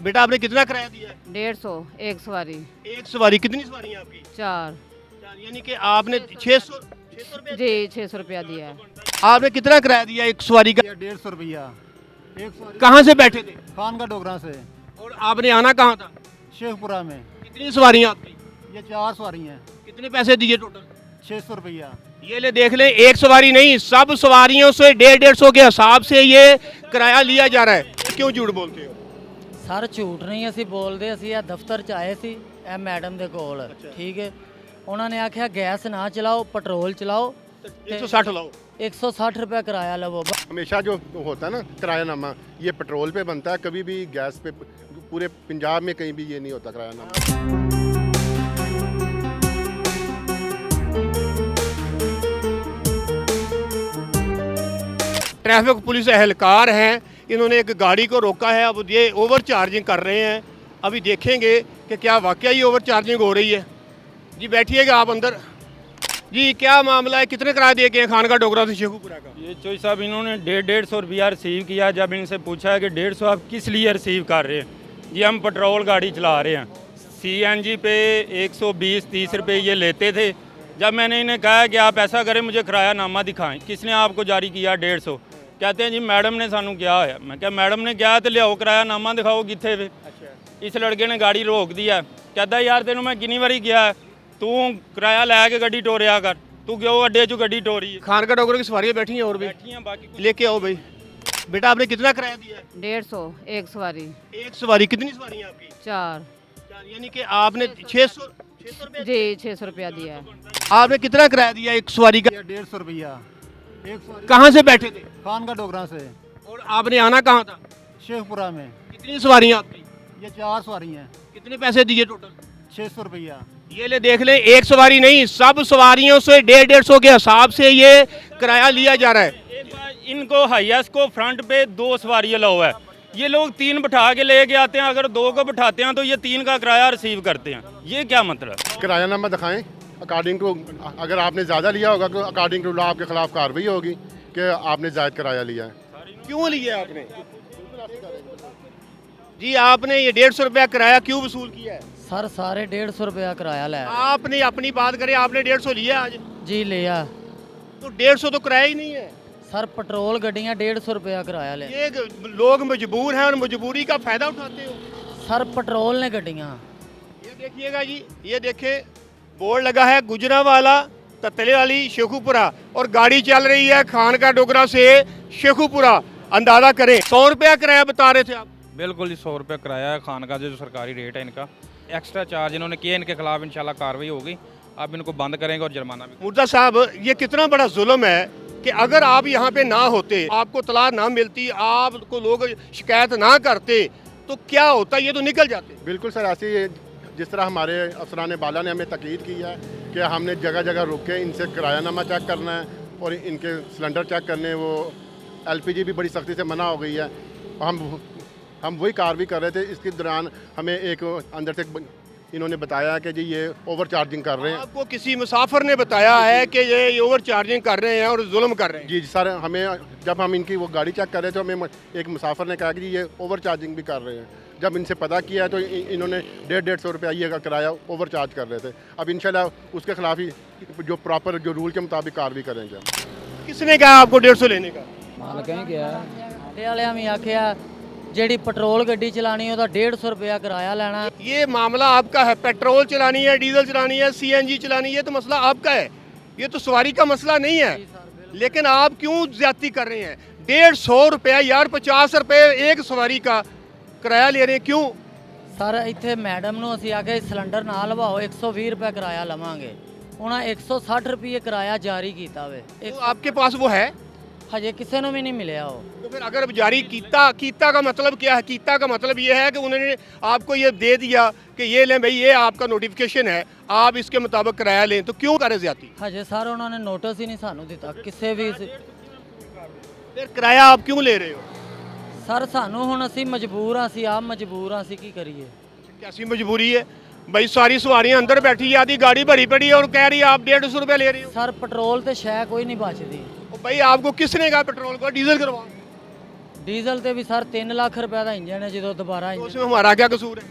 बेटा आपने कितना किराया दिया है? 150 एक सवारी। एक सवारी कितनी सवारी है आपकी? 4। यानी कि आपने 600 रुपया जी 600 रुपया दिया है। आपने कितना किराया दिया एक सवारी का? 150 रुपया एक सवारी। कहाँ से बैठे थे खान का डोगरा से और आपने आना कहाँ था? शेखपुरा में। कितनी सवारियाँ आपकी? ये 4 सवारी हैं। कितने पैसे दिए टोटल? 600 रुपया। ये ले देख लें, एक सवारी नहीं, सब सवारियों से 150 के हिसाब से ये किराया लिया जा रहा है। क्यों झूठ बोलते हो? ਸਰ ਝੂਠ ਨਹੀਂ ਅਸੀਂ ਬੋਲਦੇ, ਅਸੀਂ ਇਹ ਦਫ਼ਤਰ ਚ ਆਏ ਸੀ ਇਹ ਮੈਡਮ ਦੇ ਕੋਲ, ਠੀਕ ਹੈ। ਉਹਨਾਂ ਨੇ ਆਖਿਆ ਗੈਸ ਨਾ ਚਲਾਓ, ਪੈਟਰੋਲ ਚਲਾਓ, 160 लाओ। 160 रुपया किराया लवो। हमेशा जो होता है ना किरायानामा, ये पेट्रोल पे बनता है, कभी भी गैस पे पूरे पंजाब में कहीं भी ये नहीं होता किरायानामा। ट्रैफिक पुलिस एहलकार हैं, इन्होंने एक गाड़ी को रोका है, अब ये ओवर चार्जिंग कर रहे हैं। अभी देखेंगे कि क्या वाकई ही ओवर चार्जिंग हो रही है। जी बैठिएगा आप अंदर। जी क्या मामला है, कितने किराया दे के हैं खान का डोगरा से शेखुपुरा का? ये चोई साहब इन्होंने 150 रुपया रिसीव किया। जब इनसे पूछा है कि 150 आप किस लिए रिसीव कर रहे हैं, जी हम पेट्रोल गाड़ी चला रहे हैं, CNG पे 120-30 रुपये ये लेते थे। जब मैंने इन्हें कहा कि आप ऐसा करें, मुझे किरायानामा दिखाएं, किसने आपको जारी किया 150? कहते हैं जी मैडम ने सानू क्या है। मैं क्या मैडम ने क्या तो लियाओ किरायानामा दिखाओ कितने वे। इस लड़के ने गाड़ी रोक दिया, कहता यार तेनों मैं कितनी बारी किया है, तू किराया लैके गड्डी टोरिया कर, तू क्यों अड्डे चो गड्डी टोरी है। खान का डोगरा की सवारियाँ बैठी हैं और भी बैठी हैं बाकी। लेके आओ भाई। बेटा आपने कितना किराया दिया है? 150 एक सवारी। एक सवारी कितनी सवारी है आपकी? 4। यानी कि आपने 600 रुपया जी 600 रुपया दिया है। आपने कितना किराया दिया एक सवारी का? ये 150 रुपया एक सवारी। कहाँ से बैठे थे खान का डोगरा से और आपने आना कहाँ था? शेखपुरा में। कितनी सवारियाँ आपकी? ये 4 सवारी हैं। कितने पैसे दिए टोटल? 600 रुपया। ये ले देख लें, एक सवारी नहीं, सब सवारियों से 150 के हिसाब से ये किराया लिया जा रहा है। एक बार इनको हाईएस्ट को फ्रंट पे 2 सवारी अलाउ है, ये लोग 3 बिठा के लेके आते हैं। अगर 2 को बिठाते हैं तो ये 3 का किराया रिसीव करते हैं। ये क्या मतलब? किरायानामा दिखाएं अकॉर्डिंग टू, अगर आपने ज़्यादा लिया होगा तो अकॉर्डिंग टू लॉ आपके खिलाफ कार्रवाई होगी कि आपने जायद किराया लिया है। क्यों लिया आपने? जी आपने ये 150 रुपया किराया क्यों वसूल किया है? सर सारे 150 रुपया किराया लिया। आपने अपनी बात करें, आपने 150 लिया आज? जी लिया। तो 150 तो किराया ही नहीं है सर पेट्रोल गड्डियाँ 150 रुपया किराया लिया। ये लोग मजबूर हैं और मजबूरी का फायदा उठाते हो। सर पेट्रोल ने गड्डियाँ। ये देखिएगा जी, ये देखें बोर्ड लगा है गुजरावाला ततले वाली शेखुपुरा और गाड़ी चल रही है खान का डोगरा से शेखुपुरा। अंदाजा करें 100 रुपया किराया बता रहे थे आप। बिल्कुल जी 100 रुपये किराया है खान का, जो सरकारी रेट है इनका। एक्स्ट्रा चार्ज इन्होंने किए, इनके खिलाफ इंशाल्लाह कार्रवाई होगी। अब इनको बंद करेंगे और जुर्माना भी। मुर्दा साहब ये कितना बड़ा जुल्म है कि अगर आप यहाँ पे ना होते, आपको तलाक ना मिलती, आपको लोग शिकायत ना करते तो क्या होता, ये तो निकल जाते। बिल्कुल सर, ऐसे जिस तरह हमारे अफसरान बाला ने हमें ताकीद की है कि हमने जगह जगह रुक के इनसे किरायानामा चेक करना है और इनके सिलेंडर चेक करने, वो LPG भी बड़ी सख्ती से मना हो गई है। हम वही कार्रवाई कर रहे थे। इसके दौरान हमें एक अंदर से इन्होंने बताया कि जी ये ओवर चार्जिंग कर रहे हैं। आपको किसी मुसाफिर ने बताया है कि ये ओवर चार्जिंग कर रहे हैं और जुल्म कर रहे हैं? जी सर, हमें जब हम इनकी वो गाड़ी चेक कर रहे थे, हमें एक मुसाफिर ने कहा कि जी ये ओवर चार्जिंग भी कर रहे हैं। जब इनसे पता किया तो इन्होंने 150 रुपया ये का किराया ओवर चार्ज कर रहे थे। अब इंशाल्लाह उसके खिलाफ ही जो प्रॉपर जो रूल के मुताबिक कार्रवाई करेंगे। किसने कहा आपको 150 लेने का? मालक है क्या ਸਾਡੇ ਵਾਲਿਆਂ ਵੀ ਆਖਿਆ ਜਿਹੜੀ पेट्रोल गड्डी चलानी ਉਹਦਾ 150 रुपया किराया लेना। ये मामला आपका है, पेट्रोल चलानी है, डीजल चलानी है, CNG चलानी है, तो मसला आपका है, ये तो सवारी का मसला नहीं है। लेकिन आप क्यों ज्यादती कर रहे हैं? 150 रुपया यार, 50 रुपये एक सवारी का किराया ले रहे हैं, क्यों? ਸਰ ਇੱਥੇ ਮੈਡਮ ਨੂੰ ਅਸੀਂ ਆਖਿਆ ਸਿਲੰਡਰ ਨਾ ਲਵਾਓ, 120 रुपया किराया ਲਵਾਂਗੇ। ਉਹਨਾਂ 160 रुपये किराया जारी ਕੀਤਾ ਵੇ। तो आपके पास वो है? ਹਜੇ ਕਿਸੇ ਨੂੰ ਵੀ ਨਹੀਂ ਮਿਲਿਆ ਉਹ। तो फिर अगर जारी कीता का मतलब क्या है? कीता का मतलब ये है कि उन्होंने आपको ये दे दिया कि ये लें भाई, ये आपका नोटिफिकेशन है, आप इसके मुताबिक किराया लें, तो क्यों करे ज्यादती? ਹਜੇ ਸਰ ਉਹਨਾਂ ਨੇ ਨੋਟਿਸ ਹੀ ਨਹੀਂ ਸਾਨੂੰ ਦਿੱਤਾ ਕਿਸੇ ਵੀ। फिर किराया आप क्यों ले रहे हो? ਸਰ ਸਾਨੂੰ ਹੁਣ ਅਸੀਂ ਮਜਬੂਰ ਹਾਂ, ਅਸੀਂ ਆਪ ਮਜਬੂਰ ਹਾਂ, ਅਸੀਂ ਕੀ ਕਰੀਏ। कैसी मजबूरी है भाई? सारी सवारियां अंदर बैठी है, आधी गाड़ी भरी पड़ी है और कह रही है आप 150 रुपया ले रहे हो। ਸਰ ਪੈਟਰੋਲ ਤੇ ਸ਼ੈ ਕੋਈ ਨਹੀਂ ਬਚਦੀ। भाई आपको किसने कहा पेट्रोल का? डीजल करवाओ। ਡੀਜ਼ਲ ਤੇ ਵੀ ਸਰ 3 ਲੱਖ ਰੁਪਏ ਦਾ ਇੰਜਨ ਹੈ ਜਦੋਂ ਦੁਬਾਰਾ तो ਇੰਜਨ उसमें हमारा क्या कसूर है?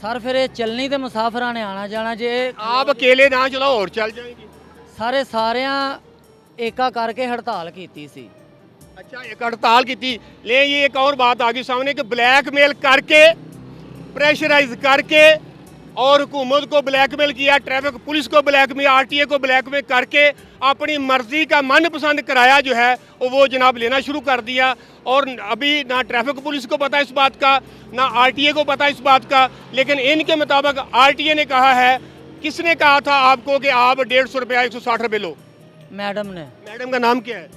ਸਰ ਫਿਰ ਇਹ ਚੱਲਣੀ ਤੇ ਮੁਸਾਫਰਾਂ ਨੇ ਆਣਾ ਜਾਣਾ ਜੇ आप अकेले ना चलाओ और चल जाएंगे। ਸਾਰਿਆਂ ਏਕਾ ਕਰਕੇ ਹੜਤਾਲ ਕੀਤੀ ਸੀ। अच्छा, एक हड़ताल की थी। ले ये एक और बात आ गई सामने कि ब्लैकमेल करके, प्रेशराइज करके और हुकूमत को ब्लैकमेल किया, ट्रैफिक पुलिस को ब्लैकमेल, आरटीए को ब्लैकमेल करके अपनी मर्जी का मनपसंद किराया जो है वो जनाब लेना शुरू कर दिया। और अभी ना ट्रैफिक पुलिस को पता इस बात का, ना आरटीए को पता इस बात का, लेकिन इनके मुताबिक आरटीए ने कहा है, किसने कहा था आपको कि आप 150 रुपया 160 रुपये लो? मैडम ने, मैडम का नाम क्या है?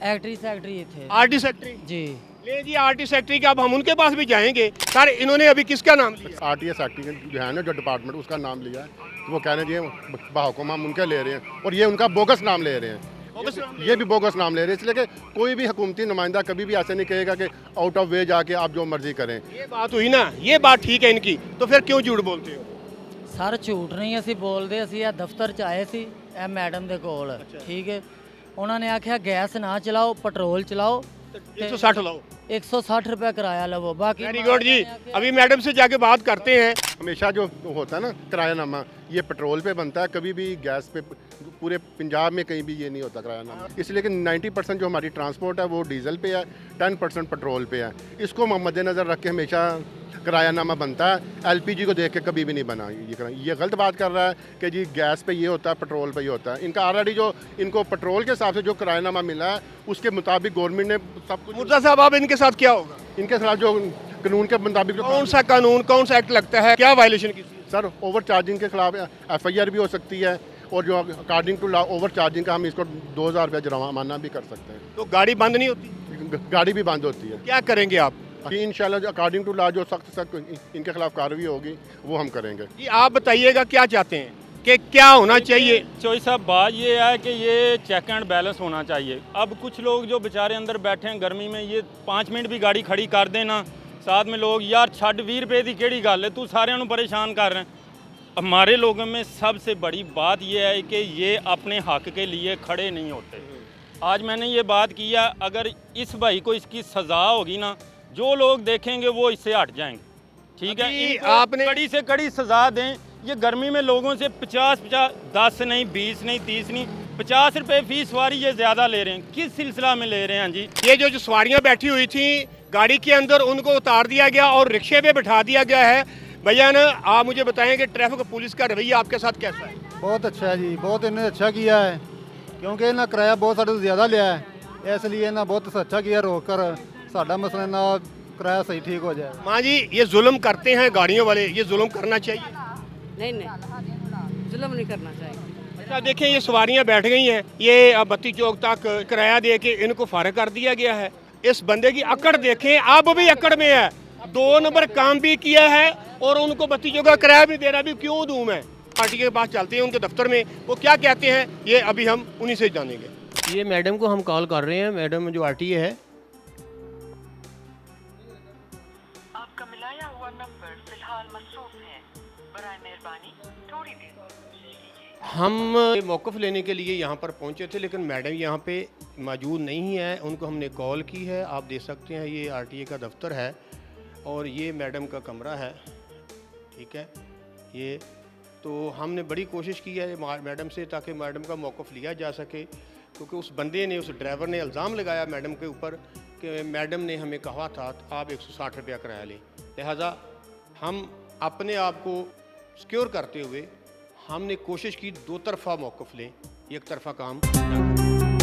एक्ट्री सेक्रेटरी थे आरटी सेक्रेटरी जी। ले जी, आरटी सेक्रेटरी का अब हम उनके पास भी जाएंगे। सर इन्होंने अभी किसका नाम लिया? आरटीएस एक्टिंग जो है ना, जो डिपार्टमेंट, उसका नाम लिया है। तो वो कह रहे हैं जी बहुकुम हम उनके ले रहे हैं, और ये उनका बोगस नाम ले रहे हैं। बोगस नाम ये भी बोगस नाम ले रहे हैं, इसलिए कि कोई भी हुकूमती नुमाइंदा कभी भी ऐसे नहीं कहेगा कि आउट ऑफ वे जाके आप जो मर्जी करें। ये बात हुई ना, ये बात ठीक है इनकी, तो फिर क्यों झूठ बोलते हो? ਸਰ ਝੂਠ ਨਹੀਂ ਅਸੀਂ ਬੋਲਦੇ, ਅਸੀਂ ਇਹ ਦਫ਼ਤਰ 'ਚ ਆਏ ਸੀ ਇਹ ਮੈਡਮ ਦੇ ਕੋਲ, ਠੀਕ ਹੈ। ਉਹਨਾਂ ਨੇ ਆਖਿਆ ਗੈਸ ਨਾ ਚਲਾਓ, ਪੈਟਰੋਲ ਚਲਾਓ, 160 लाओ। 160 रुपए किराया लवो। बाकी वेरी गुड जी, अभी मैडम से जाके बात करते हैं। हमेशा जो होता है ना किरायानामा, ये पेट्रोल पे बनता है, कभी भी गैस पे पूरे पंजाब में कहीं भी ये नहीं होता किरायानामा। इसलिए कि 90% जो हमारी ट्रांसपोर्ट है वो डीजल पे है, 10% पेट्रोल पे है। इसको मद्देनज़र रख के हमेशा किरायानामा बनता है। एलपीजी को देख के कभी भी नहीं बना। ये गलत बात कर रहा है कि जी गैस पे ये होता है, पेट्रोल पे ये होता है। इनका ऑलरेडी जो इनको पेट्रोल के हिसाब से जो किरायानामा मिला है उसके मुताबिक गवर्नमेंट ने सब कुछ। मुर्जा साहब, अब इनके साथ क्या होगा? इनके खिलाफ जो कानून के मुताबिक जो कौन सा कानून, कौन सा एक्ट लगता है, क्या वायलेशन की? सर ओवर चार्जिंग के खिलाफ एफआईआर भी हो सकती है, और जो according to law over charging का हम इसको 2000 रुपये जुर्माना भी कर सकते हैं। तो गाड़ी बंद नहीं होती? गाड़ी भी बंद होती है। क्या करेंगे आप? इंशाल्लाह अकॉर्डिंग टू लॉ जो सख्त इनके खिलाफ कार्रवाई होगी वो हम करेंगे। जी आप बताइएगा क्या चाहते हैं कि क्या होना चाहिए? चोई साहब, बात ये है कि ये चेक एंड बैलेंस होना चाहिए। अब कुछ लोग जो बेचारे अंदर बैठे हैं गर्मी में, ये 5 मिनट भी गाड़ी खड़ी कर देना, साथ में लोग यार छड़ 20 रुपए की केड़ी गल है, तू सारे परेशान कर रहे हैं। हमारे लोगों में सबसे बड़ी बात यह है कि ये अपने हक के लिए खड़े नहीं होते। आज मैंने ये बात किया, अगर इस भाई को इसकी सज़ा होगी ना, जो लोग देखेंगे वो इससे हट जाएंगे, ठीक है। इनको आपने कड़ी से कड़ी सज़ा दें। ये गर्मी में लोगों से 50 10 नहीं, 20 नहीं, 30 नहीं, 50 रुपए फी सवारी ये ज़्यादा ले रहे हैं। किस सिलसिला में ले रहे हैं जी? ये जो सवारियां बैठी हुई थी गाड़ी के अंदर, उनको उतार दिया गया और रिक्शे पे बिठा दिया गया है। भैया ना, आप मुझे बताएं कि ट्रैफिक पुलिस का रवैया आपके साथ कैसा है? बहुत अच्छा है जी, बहुत इन्होंने अच्छा किया है, क्योंकि ना किराया बहुत साढ़े ज़्यादा लिया है, इसलिए ना बहुत अच्छा किया, रोक कर साडा मसला ना किराया सही ठीक हो जाए। माँ जी, ये जुल्म करते हैं गाड़ियों वाले, ये जुल्म करना चाहिए? नहीं जुल्म नहीं करना चाहिए। अच्छा देखें, ये सवारियां बैठ गई हैं, ये अब बत्ती चौक तक किराया दे के इनको फारिग कर दिया गया है। इस बंदे की अकड़ देखें, अब भी अकड़ में है, 2 नंबर काम भी किया है और उनको बत्ती चौक का किराया भी दे रहा। भी क्यों दूँ मैं? पार्टी के पास चलते हैं, उनके दफ्तर में वो क्या कहते हैं ये अभी हम उन्हीं से जानेंगे। ये मैडम को हम कॉल कर रहे हैं, मैडम जो आरटीए है। आपका मिलाया हुआ नंबर फिलहाल मसरूफ है, बराए मेहरबानी थोड़ी देर हम मौक़िफ़ लेने के लिए यहाँ पर पहुँचे थे, लेकिन मैडम यहाँ पे मौजूद नहीं है। उनको हमने कॉल की है, आप देख सकते हैं ये आरटीए का दफ्तर है और ये मैडम का कमरा है, ठीक है। ये तो हमने बड़ी कोशिश की है मैडम से, ताकि मैडम का मौक़िफ़ लिया जा सके, क्योंकि उस बंदे ने, उस ड्राइवर ने इल्ज़ाम लगाया मैडम के ऊपर कि मैडम ने हमें कहा था आप 160 रुपया किराया लें। लिहाजा हम अपने आप को सिक्योर करते हुए हमने कोशिश की 2 तरफ़ा मौक़िफ़ लें, एक तरफ़ा काम ना करें।